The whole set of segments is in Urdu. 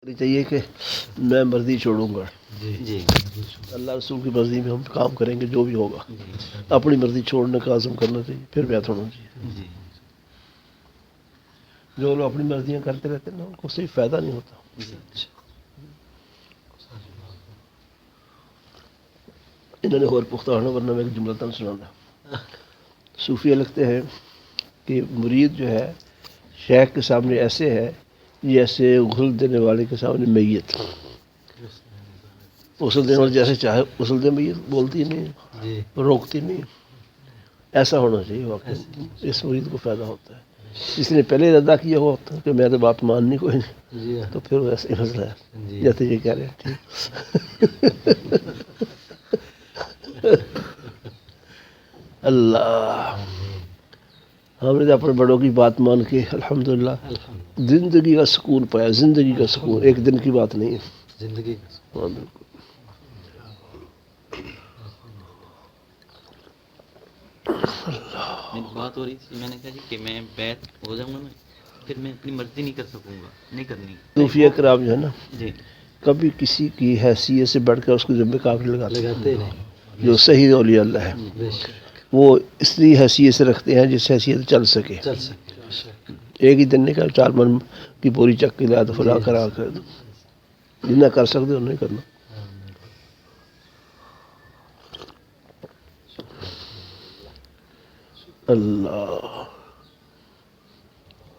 چاہیے کہ میں مرضی چھوڑوں گا، جی اللہ رسول کی مرضی میں ہم کام کریں گے جو بھی ہوگا، اپنی مرضی چھوڑنے کا عزم کرنا چاہیے، پھر بیعت ہونا چاہیے۔ جی جو لوگ اپنی مرضیاں کرتے رہتے ہیں نا ان کو صرف فائدہ نہیں ہوتا۔ انہوں نے اور پختہ ہونا، ورنہ میں ایک جملہ تن سنانا۔ صوفیہ لگتے ہیں کہ مرید جو ہے شیخ کے سامنے ایسے ہے جیسے غسل دینے والے کے سامنے میت، غسل دینے والے جیسے چاہے غسل دے، میت بولتی نہیں، روکتی نہیں۔ ایسا ہونا چاہیے، واقعی اس مرید کو فائدہ ہوتا ہے۔ اس نے پہلے ارادہ کیا ہوا ہوتا ہے کہ میں تو بات ماننی کوئی نہیں، تو پھر ویسے ہی مسئلہ ہے جیسے یہ کہہ رہے ہیں، ٹھیک۔ اللہ، ہم نے اپنے بڑوں کی بات مان کے الحمدللہ زندگی کا سکون پایا، زندگی کا سکون، ایک دن کی بات نہیں ہے، زندگی ہاں بالکل۔ میری بات ہو رہی تھی، میں نے کہا جی کہ میں بیعت ہو جاؤں گا نا، پھر میں اپنی مرضی نہیں کر سکوں گا، نہیں کرنی۔ صوفیہ کرام جو ہے نا جی کبھی کسی کی حیثیت سے بڑھ کر اس کو ذمہ کار نہیں لگاتے نہیں، جو صحیح اولیاء اللہ ہے بے شک وہ اس لیے حیثیت سے رکھتے ہیں جس حیثیت سے چل سکے۔ چل سکتے، بے شک۔ ایک ہی دن نہیں کہا 4 من کی پوری چک کے لا تو فلاں کرا کر دو، جتنا کر سکتے انہوں نے کرنا۔ اللہ،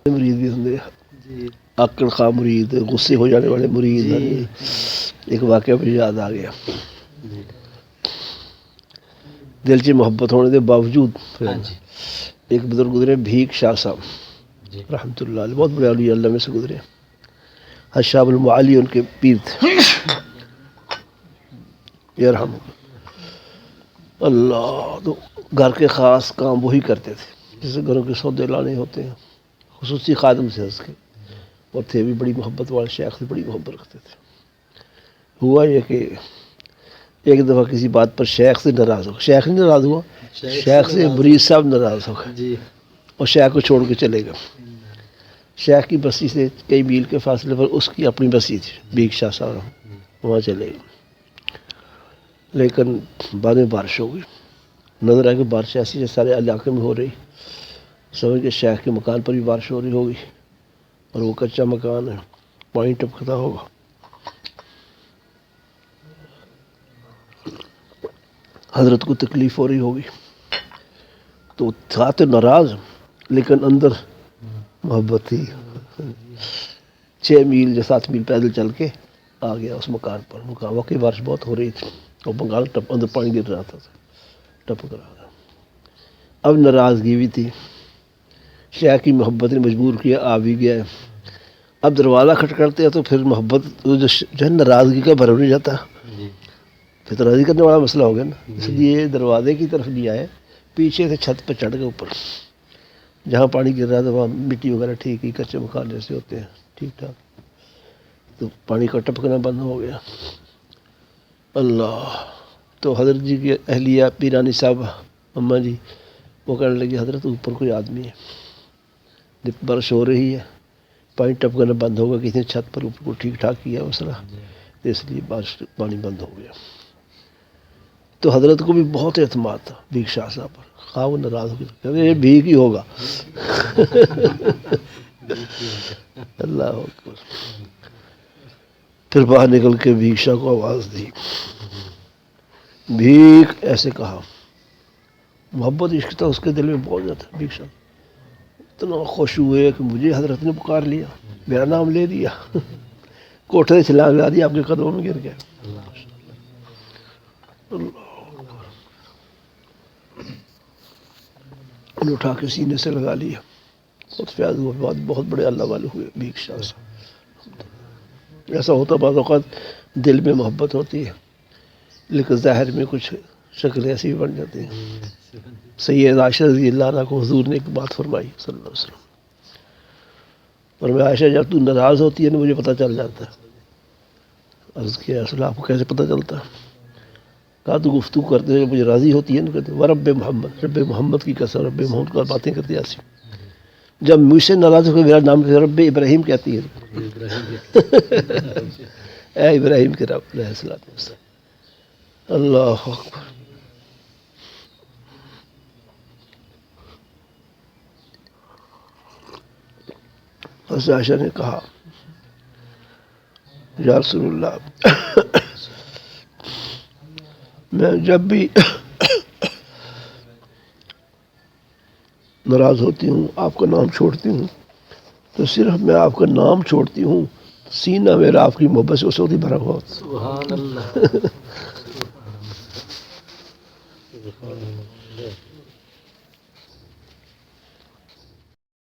مرید بھی ہوں گے، آکڑ خواہ مرید، غصے ہو جانے والے مرید۔ ایک واقعہ مجھے یاد آ گیا، دل سے محبت ہونے کے باوجود ایک بزرگ گزرے بھیک شاہ صاحب رحمۃ اللہ علیہ، بہت بڑے اولیاء اللہ میں سے گزرے، حشاب المعالی ان کے پیر تھے، یرحم اللہ۔ تو گھر کے خاص کام وہی کرتے تھے، جیسے گھروں کے سودے لانے ہوتے ہیں، خصوصی خادم سے اس کے، اور تھے بھی بڑی محبت والے، شیخ سے بڑی محبت رکھتے تھے۔ ہوا یہ کہ ایک دفعہ کسی بات پر شیخ سے ناراض ہو، شیخ نہیں ناراض ہوا، شیخ سے مرید صاحب ناراض ہو گئے اور شیخ کو چھوڑ کے چلے گئے۔ شیخ کی بستی سے کئی میل کے فاصلے پر اس کی اپنی بستی تھی، بھیک شاہ صاحب، وہاں چلے گئے۔ لیکن بعد میں بارش ہو گئی، نظر آیا کہ بارش ایسی ہے سارے علاقے میں ہو رہی، سمجھ کے شیخ کے مکان پر بھی بارش ہو رہی ہوگی، اور وہ کچا مکان ہے، پانی ٹپکتا ہوگا۔ حضرت کو تکلیف ہو رہی ہوگی، تو تھا تو ناراض لیکن اندر محبت تھی۔ 6 میل یا 7 میل پیدل چل کے آ گیا اس مکان پر، مکان واقعی بارش بہت ہو رہی تھی، اور مکان اندر پانی گر رہا تھا، ٹپک رہا تھا۔ اب ناراضگی بھی تھی، شیخ کی محبت نے مجبور کیا، آ بھی گیا ہے۔ اب دروازہ کھٹکھٹاتے ہیں تو پھر محبت جو ہے ناراضگی کا بھرو نہیں جاتا، پھر تو راضی کرنے والا مسئلہ ہو گیا نا، اس لیے دروازے کی طرف نہیں آئے، پیچھے سے چھت پہ چڑھ گئے اوپر، جہاں پانی گر رہا تھا وہاں مٹی وغیرہ ٹھیک ہی، کچے مکان جیسے ہوتے ہیں ٹھیک ٹھاک، تو پانی کا ٹپکنا بند ہو گیا۔ اللہ، تو حضرت جی کی اہلیہ پیرانی صاحبہ اماں جی وہ کہنے لگی حضرت اوپر کوئی آدمی ہے، جب بارش ہو رہی ہے پانی ٹپکنا بند ہوگا، کسی نے چھت پر اوپر کو ٹھیک ٹھاک کیا مسئلہ، تو اس لیے بارش پانی بند ہو گیا۔ تو حضرت کو بھی بہت اعتماد تھا بھیک شاہ صاحب پر، خواہ وہ ناراض ہو گیا، کہتے یہ بھیک ہی ہوگا۔ اللہ اکبر۔ پھر باہر نکل کے بھیک شاہ کو آواز دی، بھیک، ایسے کہا، محبت عشق تھا اس کے دل میں بہت زیادہ۔ بھیک شاہ اتنا خوش ہوئے کہ مجھے حضرت نے پکار لیا، میرا نام لے دیا، کوٹھے سے چھلانگ لگا دی، آپ کے قدموں میں گر گیا۔ انہیں اٹھا کے سینے سے لگا لیا، بہت فیاض ہوا، بہت بڑے اللہ والے ہوئے بھیک شاہ صاحب۔ ایسا ہوتا بعض اوقات دل میں محبت ہوتی ہے لیکن ظاہر میں کچھ شکل ایسی بھی بن جاتی ہیں۔ سید عائشہ رضی اللہ عنہ کو حضور نے ایک بات فرمائی صلی اللہ علیہ وسلم، اور میں عائشہ جب تو ناراض ہوتی ہے نا مجھے پتہ چل جاتا ہے۔ عرض کیا رسول اللہ آپ کو کیسے پتہ چلتا ہے؟ کہا تو گفتگو کرتے ہیں مجھے راضی ہوتی ہے نا، کہتے ورب محمد، رب محمد کی قسم، رب محمد کا باتیں کرتی ایسی جب مجھ سے ناراض ہو کے میرا نام رب ابراہیم کہتی ہے، اے ابراہیم کے رب علیہ الصلوۃ والسلام. اللہ اکبر. حضرت عائشہ نے کہا یا رسول اللہ میں جب بھی ناراض ہوتی ہوں آپ کا نام چھوڑتی ہوں تو صرف میں آپ کا نام چھوڑتی ہوں، سینہ میرا آپ کی محبت سے اس وقت ہی بھرا ہوا ہوتا ہے. سبحان اللہ.